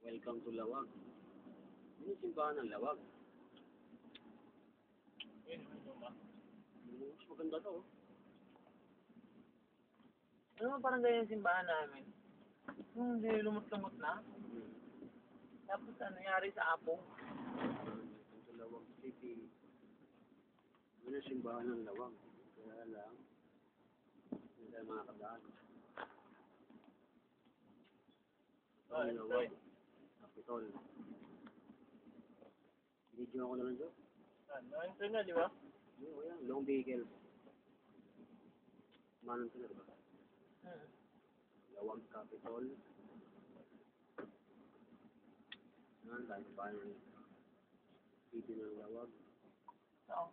Welcome to Lawag. Ano yung simbahan ng Lawag? Mas maganda to. Ano mo parang ganyan yung simbahan namin? Yung hindi lumot-lumot na. Tapos ano nangyari sa Apo? Welcome to Lawag City. Ano yung simbahan ng Lawag? Kaya lang, hindi tayo makakadaan. Oh, Ang Lawag. Capitol. Video ako na lang dyan. Ito na, di ba? Oo, yan. Long vehicle. Manon sila, diba? Lawag Capitol. Yan, tayo pa yung city ng Lawag. Oo.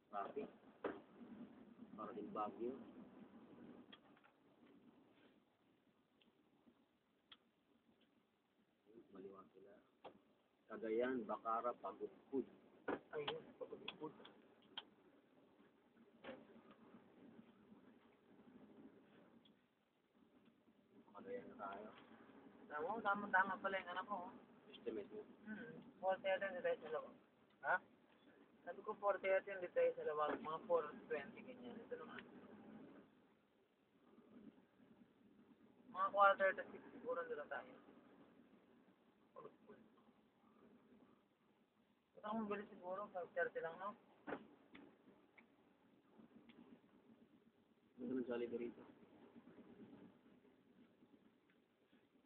Traffic. Para din Baguio. Maliwan sila. Cagayan, Bacara, Pagudpud. Ayun, pag-ibig. Cagayan na tayo. Tama pala yung anak ko. Estimate mo. 4:30 hindi tayo sa lawag. Ha? Sabi ko 4:30 hindi tayo sa lawag. Mga 4:20 ganyan. Ito naman. Mga 4:36 siguro nila tayo. Ito akong mabili siguro. 5:30 lang, no? Ano naman Jollibee rito?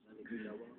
Jollibee Lawag.